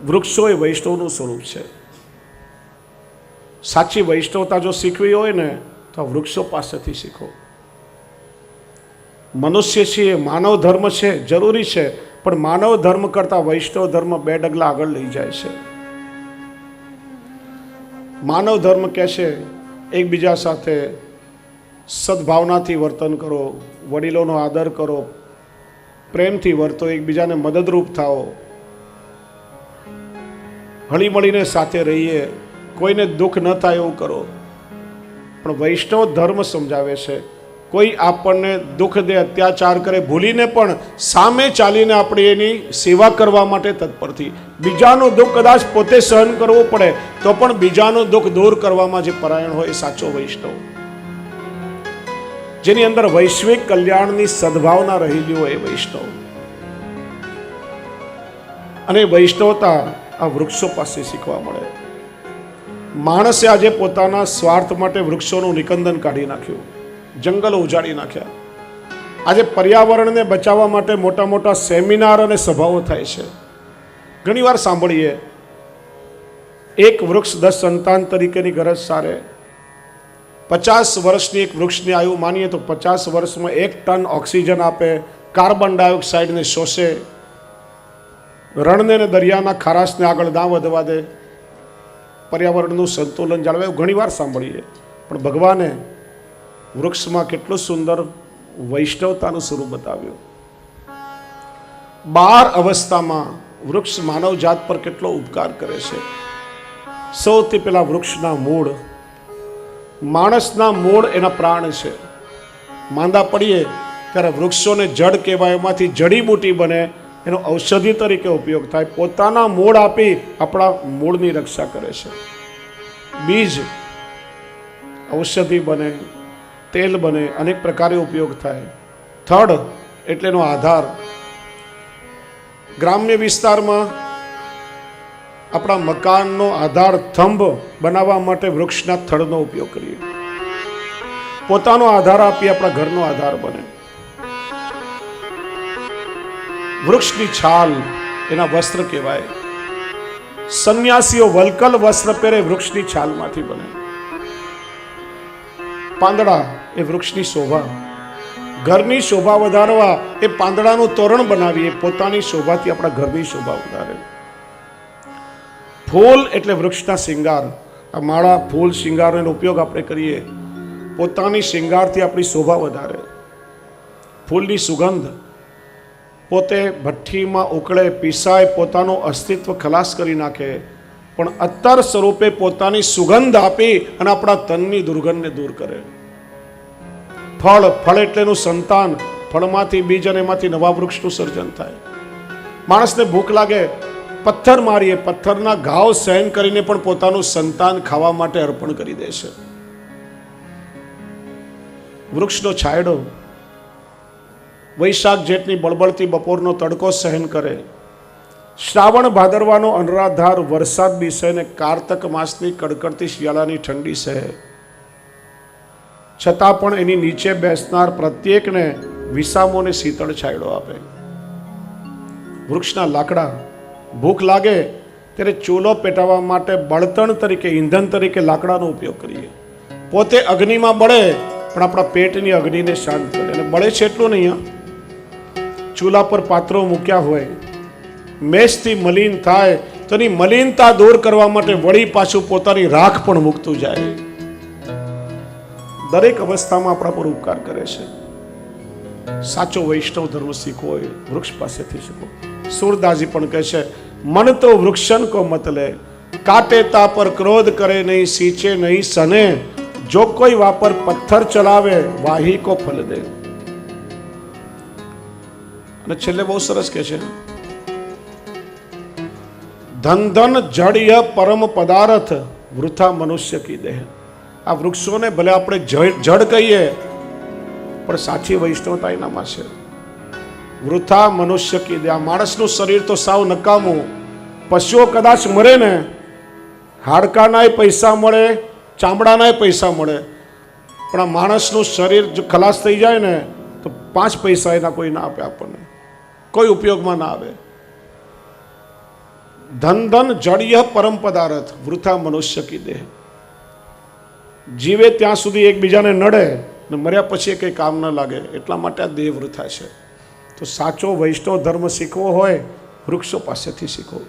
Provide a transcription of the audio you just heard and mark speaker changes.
Speaker 1: વૃક્ષો એ વૈષ્ણવનું સ્વરૂપ છે. સાચી વૈષ્ણવતા જો શીખવી હોય ને તો વૃક્ષો પાસેથી શીખો. મનુષ્ય છીએ, માનવ ધર્મ છે, જરૂરી છે, પણ માનવ ધર્મ કરતાં વૈષ્ણવ ધર્મ 2 ડગલા આગળ લઈ જાય છે. માનવ ધર્મ કહે છે એકબીજા સાથે સદભાવનાથી વર્તન કરો, વડીલોનો આદર કરો, પ્રેમથી વર્તો, એકબીજાને મદદરૂપ થાઓ, હળીમળીને સાથે રહીએ, કોઈને દુઃખ ન થાય એવું કરો. પણ વૈષ્ણવ ધર્મ સમજાવે છે કોઈ આપણને દુઃખ દે, અત્યાચાર કરે, ભૂલીને પણ સામે ચાલીને આપણે એની સેવા કરવા માટે તત્પરથી, બીજાનું દુઃખ કદાચ પોતે સહન કરવું પડે તો પણ બીજાનું દુઃખ દૂર કરવામાં જે પરાયણ હોય એ સાચો વૈષ્ણવ, જેની અંદર વૈશ્વિક કલ્યાણની સદભાવના રહેલી હોય એ વૈષ્ણવ. અને વૈષ્ણવતા આ વૃક્ષો પાસે શીખવા મળે. માણસે આજે પોતાના સ્વાર્થ માટે વૃક્ષોનું નિકંદન કાઢી નાખ્યું, જંગલો ઉજાડી નાખ્યા. આજે પર્યાવરણને બચાવવા માટે મોટા મોટા સેમિનાર અને સભાઓ થાય છે. ઘણીવાર સાંભળીએ એક વૃક્ષ 10 સંતાન તરીકેની ગરજ સારે. 50 વર્ષની એક વૃક્ષની આયુ માનીએ તો 50 વર્ષમાં 1 ટન ઓક્સિજન આપે, કાર્બન ડાયોક્સાઇડને શોષે, રણને અને દરિયાના ખારાશને આગળ ના વધવા દે, પર્યાવરણનું સંતુલન જાળવે. ઘણીવાર સાંભળીએ, પણ ભગવાને વૃક્ષમાં કેટલું સુંદર વૈષ્ણવતાનું સ્વરૂપ બતાવ્યું. 12 અવસ્થામાં વૃક્ષ માનવ જાત પર કેટલો ઉપકાર કરે છે. સૌથી પહેલા વૃક્ષના મૂળ, માણસના મૂળ એના પ્રાણ છે. માંદા પડીએ ત્યારે વૃક્ષોને જડ કહેવાય, એમાંથી જડીબૂટી બને, એનો ઔષધિ તરીકે ઉપયોગ થાય. પોતાના મૂળ આપી આપણા મૂળની રક્ષા કરે છે. બીજ ઔષધિ બને, તેલ બને, અનેક પ્રકારે ઉપયોગ થાય. થડ એટલે એનો આધાર. ગ્રામ્ય વિસ્તારમાં આપણા મકાનનો આધાર થંભ બનાવવા માટે વૃક્ષના થડનો ઉપયોગ કરીએ. પોતાનો આધાર આપી આપણા ઘરનો આધાર બને. વૃક્ષની છાલ એના વસ્ત્ર કહેવાય. સંન્યાસીઓ વલ્કલ વસ્ત્ર પહેરે વૃક્ષની છાલમાંથી બને. પાંદડા એ વૃક્ષની શોભા. ઘરની શોભા વધારવા એ પાંદડાનું તોરણ બનાવીએ, પોતાની શોભાથી આપણા ઘરની શોભા વધારે. ફૂલ એટલે વૃક્ષના શિંગાર. આ માળા, ફૂલ, શિંગારનો ઉપયોગ આપણે કરીએ, પોતાની શિંગારથી આપણી શોભા વધારે. ફૂલની સુગંધ પોતે ભઠ્ઠીમાં ઉકળે, પીસાય, પોતાનું અસ્તિત્વ ખલાસ કરી નાખે, પણ અત્તર સ્વરૂપે પોતાની સુગંધ આપી અને આપણા તનની દુર્ગંધને દૂર કરે. ફળ, ફળ એટલે એનું સંતાન. ફળમાંથી બીજ અને એમાંથી નવા વૃક્ષનું સર્જન થાય. માણસને ભૂખ લાગે, પથ્થર મારીએ, પથ્થરના ઘાવ સહન કરીને પણ પોતાનું સંતાન ખાવા માટે અર્પણ કરી દે છે. વૃક્ષનો છાંયડો વૈશાખ જેઠની બળબળતી બપોરનો તડકો સહન કરે, શ્રાવણ ભાદરવાનો અનરાધાર વરસાદ બી સહે ને કારતક માસની કડકડતી શિયાળાની ઠંડી સહે, છતાં પણ એની નીચે બેસનાર પ્રત્યેકને વિસામોને શીતળ છાંયડો આપે. વૃક્ષના લાકડા, ભૂખ લાગે ત્યારે ચૂલો પેટાવવા માટે બળતણ તરીકે, ઈંધણ તરીકે લાકડાનો ઉપયોગ કરીએ. પોતે અગ્નિમાં બળે પણ આપણા પેટની અગ્નિને શાંત કરે. અને બળે છે એટલું નહીં, ચૂલા પર પાત્રો મૂક્યા હોય, મેષથી મલિન થાય તો એની મલિનતા દૂર કરવા માટે વળી પાછું પોતાની રાખ પણ મૂકતું જાય. દરેક અવસ્થામાં આપણા પર ઉપકાર કરે છે. સાચો વૈષ્ણવ ધર્મ શીખવો હોય વૃક્ષ પાસેથી શીખવો. સુરદાસજી પણ કહે છે, મન તો વૃક્ષન કો મત લે, કાટે તા પર ક્રોધ કરે નહીં, सींचे नहीं सने, जो कोई वापर पत्थर चलावे वाही को फल दे. અને છેલ્લે બહુ સરસ કહે છે, ધન ધન જડ પરમ પદાર્થ, વૃથા મનુષ્ય કી દેહ. આ વૃક્ષોને ભલે આપણે જડ કહીએ પણ સાચી વૈષ્ણવતા એનામાં છે. વૃથા મનુષ્ય કી દેહ. આ માણસનું શરીર તો સાવ નકામું. પશુઓ કદાચ મરે ને, હાડકાનાય પૈસા મળે, ચામડાનાય પૈસા મળે, પણ આ માણસનું શરીર જો ખલાસ થઈ જાય ને તો 5 પૈસા એના કોઈ ના આપે, આપણને કોઈ ઉપયોગમાં ના આવે. ધન ધન જડ્ય પરમ પદાર્થ વૃથા મનુષ્ય કી દેહ. જીવે ત્યાં સુધી એકબીજાને નડે ને મર્યા પછી કંઈ કામ ન લાગે, એટલા માટે આ દેહ વૃથા છે. તો સાચો વૈષ્ણવ ધર્મ શીખવો હોય વૃક્ષો પાસેથી શીખવો.